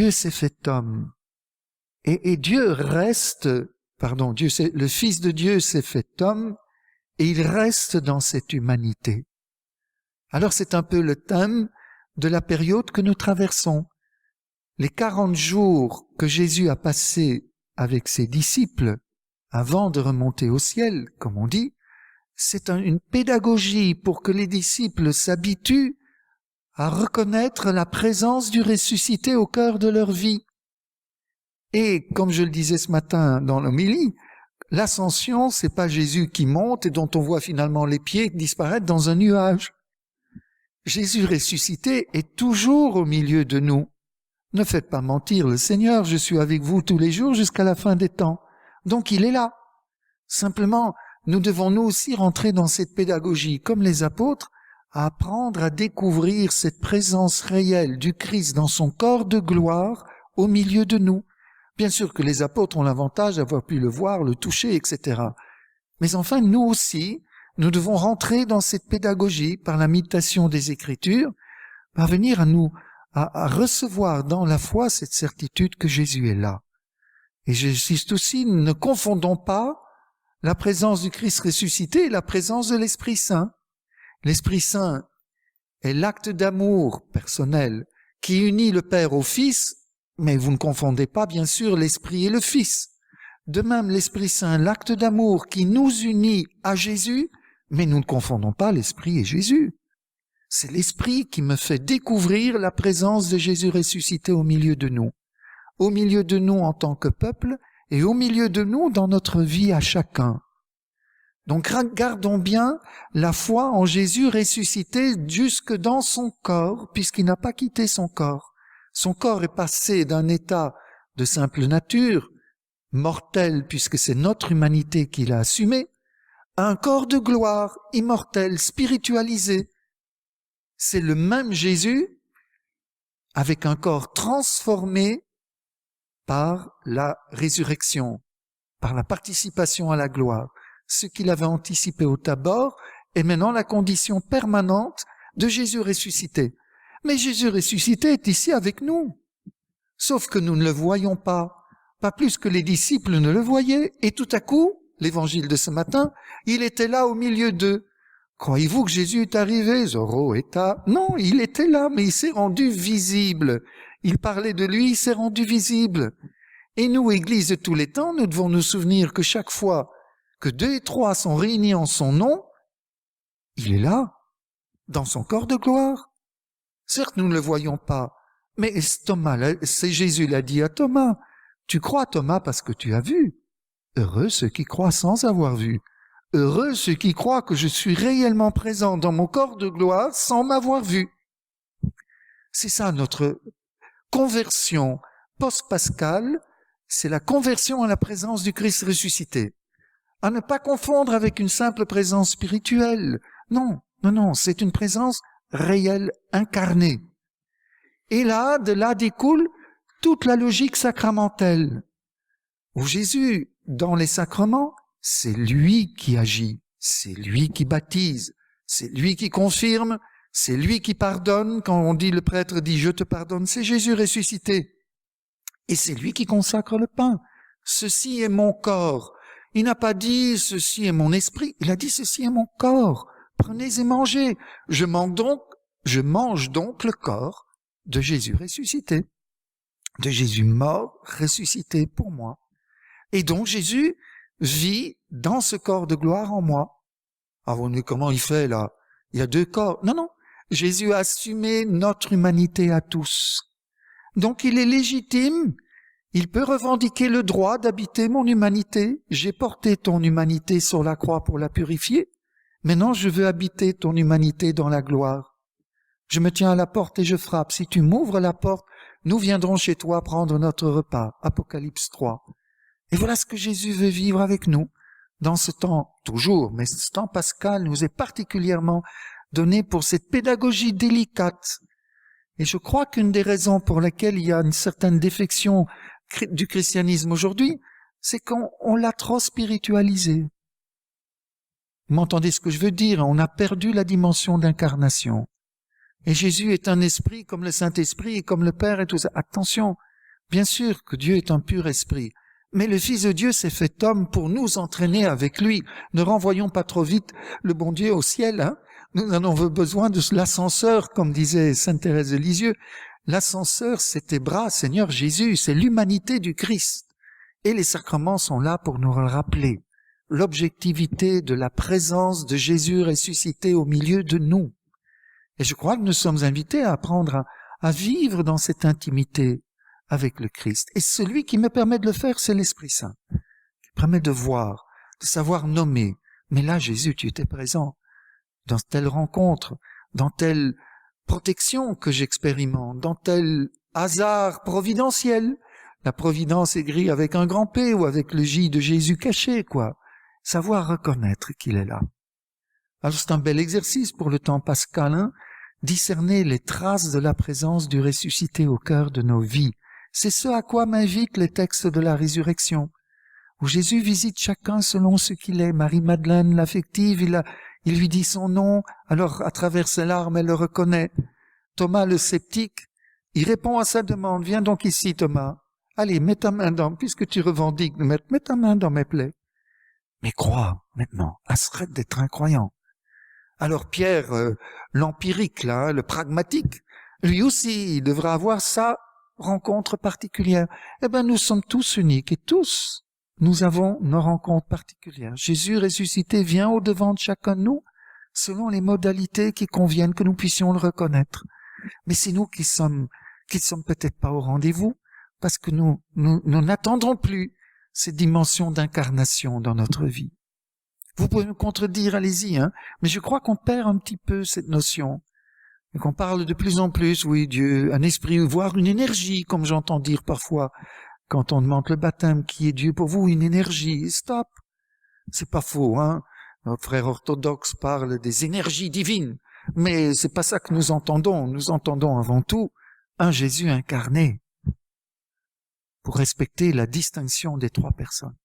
Dieu s'est fait homme. Et Dieu reste, le Fils de Dieu s'est fait homme, et il reste dans cette humanité. Alors c'est un peu le thème de la période que nous traversons. Les 40 jours que Jésus a passés avec ses disciples avant de remonter au ciel, comme on dit, c'est une pédagogie pour que les disciples s'habituent à reconnaître la présence du ressuscité au cœur de leur vie. Et comme je le disais ce matin dans l'homélie, l'ascension, c'est pas Jésus qui monte et dont on voit finalement les pieds disparaître dans un nuage. Jésus ressuscité est toujours au milieu de nous. Ne faites pas mentir le Seigneur, je suis avec vous tous les jours jusqu'à la fin des temps. Donc il est là. Simplement, nous devons nous aussi rentrer dans cette pédagogie, comme les apôtres, à apprendre à découvrir cette présence réelle du Christ dans son corps de gloire au milieu de nous. Bien sûr que les apôtres ont l'avantage d'avoir pu le voir, le toucher, etc. Mais enfin, nous aussi, nous devons rentrer dans cette pédagogie par la méditation des Écritures, parvenir à recevoir dans la foi cette certitude que Jésus est là. Et j'insiste aussi, ne confondons pas la présence du Christ ressuscité et la présence de l'Esprit Saint. L'Esprit Saint est l'acte d'amour personnel qui unit le Père au Fils, mais vous ne confondez pas bien sûr l'Esprit et le Fils. De même, l'Esprit Saint, l'acte d'amour qui nous unit à Jésus, mais nous ne confondons pas l'Esprit et Jésus. C'est l'Esprit qui me fait découvrir la présence de Jésus ressuscité au milieu de nous en tant que peuple et au milieu de nous dans notre vie à chacun. Donc gardons bien la foi en Jésus ressuscité jusque dans son corps, puisqu'il n'a pas quitté son corps. Son corps est passé d'un état de simple nature, mortel puisque c'est notre humanité qu'il a assumé, à un corps de gloire, immortel, spiritualisé. C'est le même Jésus avec un corps transformé par la résurrection, par la participation à la gloire. Ce qu'il avait anticipé au Tabor est maintenant la condition permanente de Jésus ressuscité. Mais Jésus ressuscité est ici avec nous. Sauf que nous ne le voyons pas plus que les disciples ne le voyaient. Et tout à coup, l'évangile de ce matin, il était là au milieu d'eux. Croyez-vous que Jésus est arrivé? Zorro est à... Non, il était là, mais il s'est rendu visible. Il parlait de lui, il s'est rendu visible. Et nous, Église de tous les temps, nous devons nous souvenir que chaque fois que 2 et 3 sont réunis en son nom, il est là, dans son corps de gloire. Certes, nous ne le voyons pas, mais c'est Jésus l'a dit à Thomas. Tu crois, Thomas, parce que tu as vu. Heureux ceux qui croient sans avoir vu. Heureux ceux qui croient que je suis réellement présent dans mon corps de gloire sans m'avoir vu. C'est ça notre conversion post-pascale, c'est la conversion à la présence du Christ ressuscité. À ne pas confondre avec une simple présence spirituelle. Non, c'est une présence réelle, incarnée. Et là, de là découle toute la logique sacramentelle, où Jésus, dans les sacrements, c'est lui qui agit, c'est lui qui baptise, c'est lui qui confirme, c'est lui qui pardonne. Quand on dit, le prêtre dit « je te pardonne », c'est Jésus ressuscité. Et c'est lui qui consacre le pain. Ceci est mon corps. Il n'a pas dit « ceci est mon esprit », il a dit « ceci est mon corps. Prenez et mangez. Je mange donc le corps de Jésus ressuscité, de Jésus mort, ressuscité pour moi. Et donc Jésus vit dans ce corps de gloire en moi. Ah, mais comment il fait là? Il y a 2 corps. Non. Jésus a assumé notre humanité à tous. Donc il est légitime, il peut revendiquer le droit d'habiter mon humanité. J'ai porté ton humanité sur la croix pour la purifier. Maintenant, je veux habiter ton humanité dans la gloire. Je me tiens à la porte et je frappe. Si tu m'ouvres la porte, nous viendrons chez toi prendre notre repas. Apocalypse 3. Et voilà ce que Jésus veut vivre avec nous dans ce temps, toujours, mais ce temps pascal nous est particulièrement donné pour cette pédagogie délicate. Et je crois qu'une des raisons pour lesquelles il y a une certaine défection du christianisme aujourd'hui, c'est qu'on l'a trop spiritualisé. Vous m'entendez ce que je veux dire? On a perdu la dimension d'incarnation. Et Jésus est un esprit comme le Saint-Esprit et comme le Père et tout ça. Attention, Bien sûr que Dieu est un pur esprit, mais le Fils de Dieu s'est fait homme pour nous entraîner avec lui. Ne renvoyons pas trop vite le bon Dieu au ciel, hein. Nous en avons besoin de l'ascenseur, comme disait Sainte Thérèse de Lisieux. L'ascenseur, c'est tes bras, Seigneur Jésus, c'est l'humanité du Christ. Et les sacrements sont là pour nous le rappeler. L'objectivité de la présence de Jésus ressuscité au milieu de nous. Et je crois que nous sommes invités à apprendre à vivre dans cette intimité avec le Christ. Et celui qui me permet de le faire, c'est l'Esprit Saint, qui permet de voir, de savoir nommer. Mais là, Jésus, tu étais présent dans telle rencontre, dans telle protection que j'expérimente, dans tel hasard providentiel. La providence écrite avec un grand P ou avec le J de Jésus caché, quoi. Savoir reconnaître qu'il est là. Alors c'est un bel exercice pour le temps pascalin, discerner les traces de la présence du ressuscité au cœur de nos vies. C'est ce à quoi m'invitent les textes de la résurrection, où Jésus visite chacun selon ce qu'il est. Marie-Madeleine, l'affective, il lui dit son nom, alors à travers ses larmes, elle le reconnaît. Thomas, le sceptique, il répond à sa demande. Viens donc ici, Thomas. Allez, mets ta main puisque tu revendiques de mets ta main dans mes plaies. Mais crois, maintenant, arrête d'être incroyant. Alors Pierre, l'empirique, là, le pragmatique, lui aussi, il devra avoir sa rencontre particulière. Eh bien, nous sommes tous uniques et tous, nous avons nos rencontres particulières. Jésus ressuscité vient au-devant de chacun de nous, selon les modalités qui conviennent que nous puissions le reconnaître. Mais c'est nous qui sommes peut-être pas au rendez-vous, parce que nous n'attendrons plus ces dimensions d'incarnation dans notre vie. Vous pouvez me contredire, allez-y, hein, mais je crois qu'on perd un petit peu cette notion, et qu'on parle de plus en plus, oui, Dieu, un esprit, voire une énergie, comme j'entends dire parfois, quand on demande le baptême, qui est Dieu pour vous, une énergie, stop, c'est pas faux, hein, notre frère orthodoxe parle des énergies divines, mais c'est pas ça que nous entendons avant tout un Jésus incarné, pour respecter la distinction des trois personnes.